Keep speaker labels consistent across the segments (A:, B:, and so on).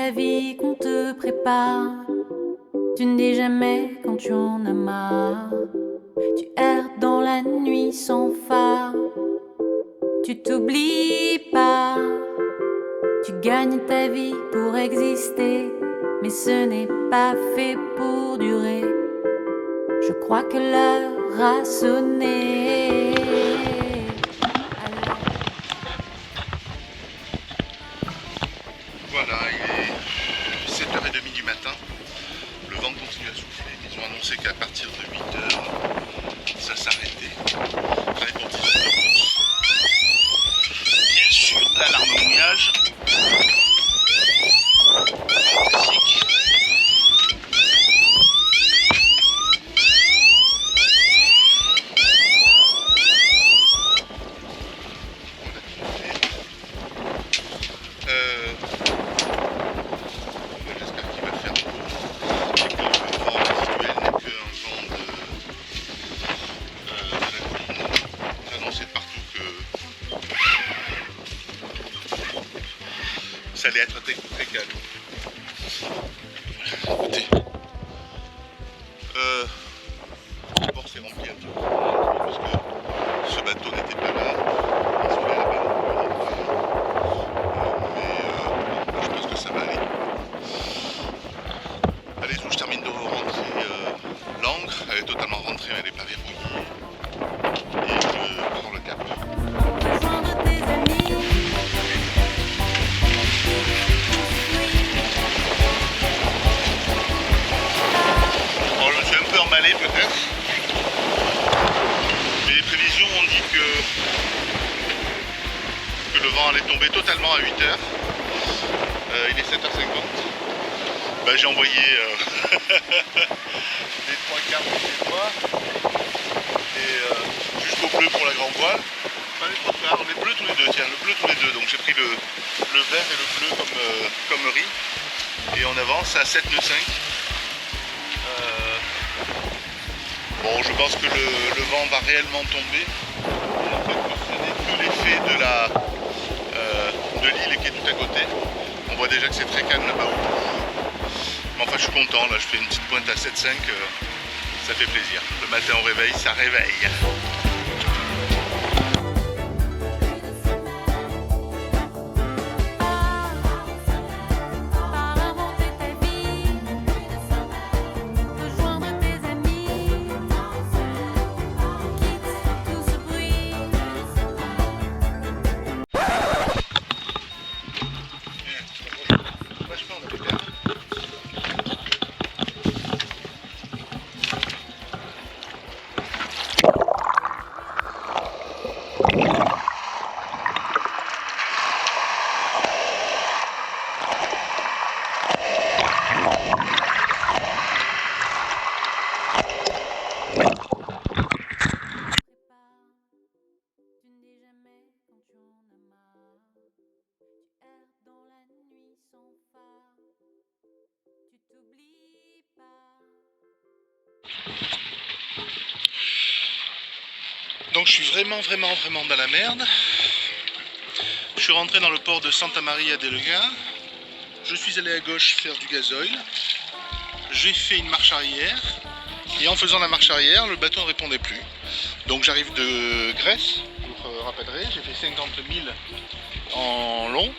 A: ta vie qu'on te prépare. Tu ne dis jamais quand tu en as marre. Tu erres dans la nuit sans phare. Tu t'oublies pas. Tu gagnes ta vie pour exister, mais ce n'est pas fait pour durer. Je crois que l'heure a sonné.
B: Voilà, il est 7h30 du matin. Le vent continue à souffler. Ils ont annoncé qu'à partir de 8h, ça s'arrêtait. Enfin, les portiers sont debout. Bien sûr, l'alarme mouillage. Classique. J'espère qu'il va faire beau et que le vent résiduel n'est qu'un vent de la colline. On a annoncé de partout que ça allait être très, très calme. Voilà, écoutez. Le port s'est rempli un petit peu parce que ce bateau n'était pas là. Ils sont là-bas. Je pense que ça va aller. Allez, je termine de rentrer l'ancre. Elle est totalement rentrée, mais elle n'est pas verrouillée. Et je prends le cap.
A: Rejoindre tes amis.
B: Bon, je me suis un peu emballé peut-être. Mais les prévisions ont dit que le vent allait tomber totalement à 8h. Il est 7h50. Bah, j'ai envoyé les 3 quarts des doigts et jusqu'au bleu pour la grande voile. Pas les 3 quarts, les bleus tous les deux, tiens, le bleu tous les deux. Donc j'ai pris le vert et le bleu comme riz. Et on avance à 7 nœuds 5. Bon, je pense que le vent va réellement tomber. Et en fait, ce n'est que l'effet de l'île qui est tout à côté. On voit déjà que c'est très calme là-bas au bout. Mais enfin, je suis content. Là, je fais une petite pointe à 7,5. Ça fait plaisir. Le matin au réveil, ça réveille.
A: Par inventer ta vie. Rejoindre tes amis. Quitte tout ce bruit.
B: Vachement, on a fait bien.
A: Tu ne dis jamais quand tu en as marre. Tu erres dans la nuit sans phare. Tu t'oublies pas.
B: Donc je suis vraiment dans la merde. Je suis rentré dans le port de Santa Maria del Gard. Je suis allé à gauche faire du gasoil. J'ai fait une marche arrière. Et en faisant la marche arrière, le bateau ne répondait plus. Donc j'arrive de Grèce pour rapadrer. J'ai fait 50 000 en long.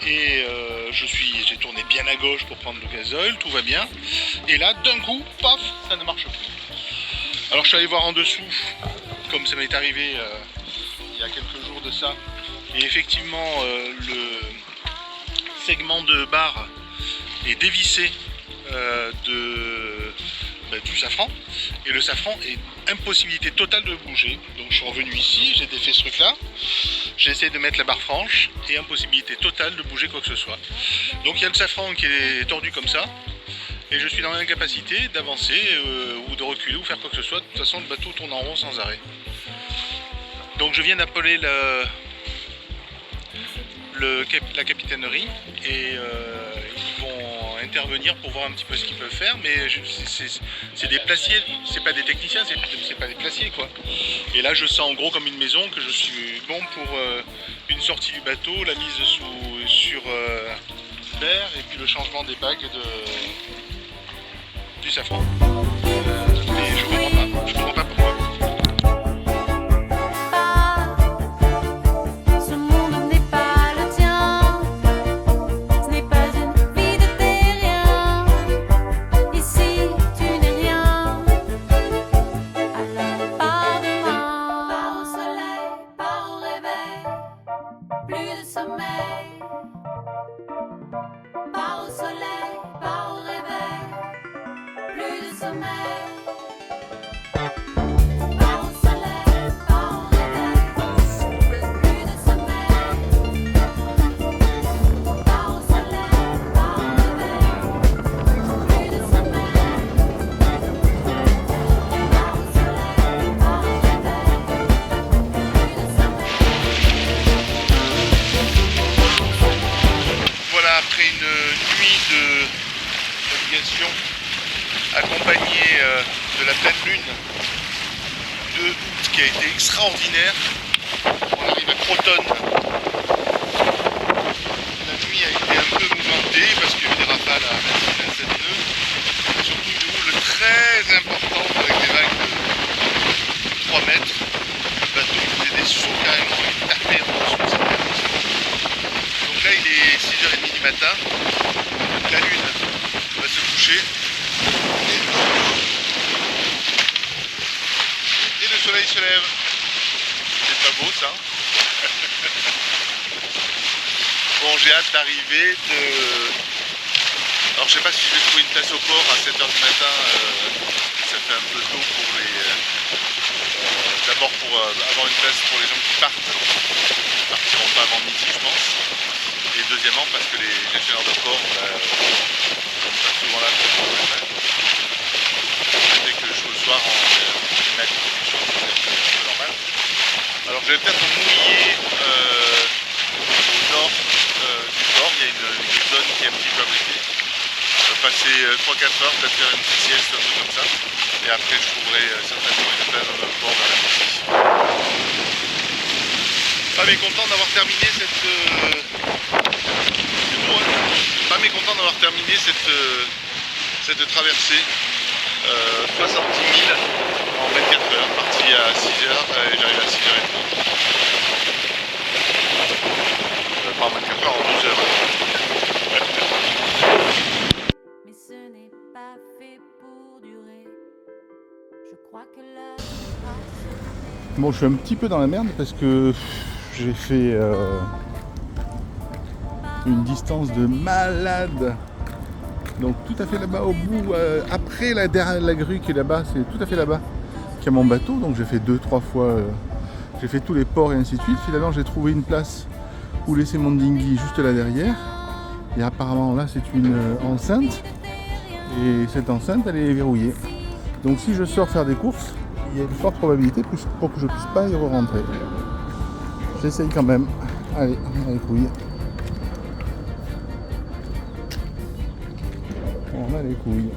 B: J'ai tourné bien à gauche pour prendre le gasoil. Tout va bien. Et là, d'un coup, paf, ça ne marche plus. Alors je suis allé voir en dessous, comme ça m'est arrivé il y a quelques jours de ça. Et effectivement, le segment de barre est dévissé du safran. Et le safran est impossibilité totale de bouger. Donc je suis revenu ici, j'ai défait ce truc là. J'ai essayé de mettre la barre franche et impossibilité totale de bouger quoi que ce soit. Donc il y a le safran qui est tordu comme ça. Et je suis dans l'incapacité d'avancer ou de reculer ou faire quoi que ce soit. De toute façon, le bateau tourne en rond sans arrêt. Donc je viens d'appeler la capitainerie et ils vont intervenir pour voir un petit peu ce qu'ils peuvent faire. Mais c'est des placiers, c'est pas des techniciens, c'est pas des placiers quoi. Et là, je sens en gros comme une maison que je suis bon pour une sortie du bateau, la mise sur fer et puis le changement des bagues du safran. Mais je comprends pas pourquoi.
A: Ce monde n'est pas le tien, ce n'est pas une vie de terrien. Ici tu n'es rien, alors pars demain. Pars au soleil, pars au réveil, plus de sommeil. Pars au soleil, pars au réveil, plus de sommeil. Pars au soleil, pars au réveil, plus de sommeil. Pars au soleil, pars au réveil, plus de sommeil. Pars au soleil, pars au réveil, plus de sommeil.
B: Voilà, après une nuit de navigation accompagnée de la pleine lune de août qui a été extraordinaire, on arrive à Crotone. La nuit a été un peu mouvementée parce qu'il y a eu des rafales à 27 nœuds, et surtout une houle très importante avec des vagues de 3 mètres. Le bateau faisait des sauts carrément, il tapait en dessous de cette mer. Donc là il est 6h30 du matin, la lune va se coucher et le soleil se lève. C'est pas beau ça. Bon, j'ai hâte d'arriver Alors je sais pas si je vais trouver une place au port à 7h du matin, ça fait un peu tôt pour les... D'abord pour avoir une place pour les gens qui partent. Ils ne partiront pas avant midi je pense. Et deuxièmement parce que les gestionnaires de port sont pas souvent là pour le faire. Dès que je joue le soir en match de quelque chose, c'est un peu normal. Alors je vais peut-être mouiller au nord du port, il y a une zone qui est un petit peu abritée. Passer 3-4 heures, peut-être faire une petite sieste, un peu comme ça. Et après je trouverai certainement une place dans le port vers la midi. Pas mécontent d'avoir terminé cette... Pas mécontent d'avoir terminé cette traversée. 70 000 en 24 heures, parti à 6h et j'arrive à 6h30. Pas en 24 heures, en 12 heures.
A: Mais ce n'est pas fait pour durer. Je crois que là.
C: Bon, je suis un petit peu dans la merde parce que j'ai fait une distance de malade. Donc tout à fait là-bas au bout, après la grue qui est là-bas, c'est tout à fait là-bas qu'il y a mon bateau. Donc j'ai fait 2-3 fois, j'ai fait tous les ports et ainsi de suite. Finalement j'ai trouvé une place où laisser mon dinghy juste là derrière. Et apparemment là c'est une enceinte. Et cette enceinte elle est verrouillée. Donc si je sors faire des courses, il y a une forte probabilité pour que je puisse pas y re-rentrer. J'essaye quand même. Allez, on a les couilles. On a les couilles.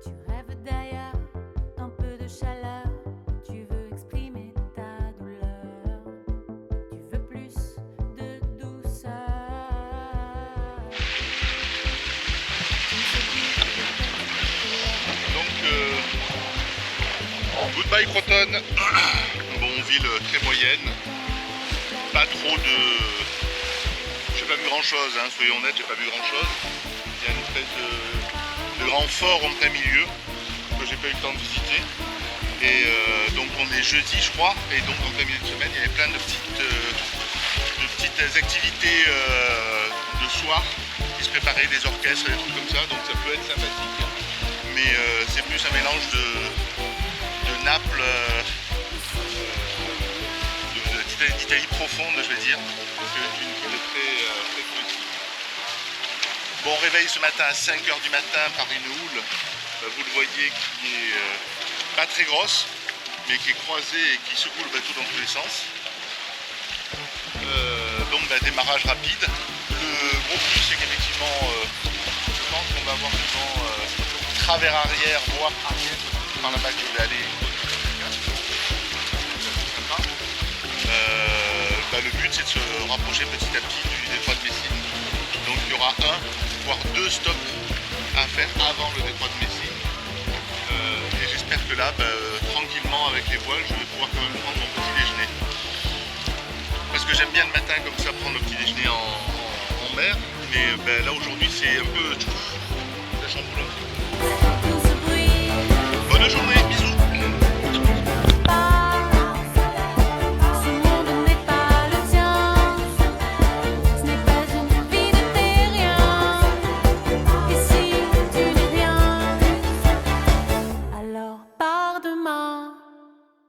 A: Tu rêves d'ailleurs, d'un peu de chaleur. Tu veux exprimer ta douleur. Tu veux plus de douceur.
B: Donc, goodbye Crotone. Bon, ville très moyenne. Pas trop de... J'ai pas vu grand chose, hein, soyons honnêtes, j'ai pas vu grand chose. Il y a une espèce de grand fort en plein milieu que j'ai pas eu le temps de visiter. Et donc on est jeudi je crois, et donc en plein milieu de semaine il y avait plein de petites activités de soir qui se préparaient, des orchestres, des trucs comme ça, donc ça peut être sympathique. Mais c'est plus un mélange de Naples, d'Italie profonde je vais dire, que d'une ville très touristique. Bon, réveil ce matin à 5h du matin par une houle, vous le voyez, qui est pas très grosse, mais qui est croisée et qui secoue le bateau dans tous les sens. Donc démarrage rapide. Le gros plus c'est qu'effectivement, je pense qu'on va avoir souvent travers arrière, voire arrière, par là-bas que je vais aller. Le but c'est de se rapprocher petit à petit du détroit de Messine. Donc il y aura un, voire deux stops à faire avant le détroit de Messine. Et j'espère que là, tranquillement avec les voiles, je vais pouvoir quand même prendre mon petit déjeuner. Parce que j'aime bien le matin comme ça prendre le petit déjeuner en mer. Mais là aujourd'hui c'est un peu... ça chamboule un petit peu. Bonne journée, bisous.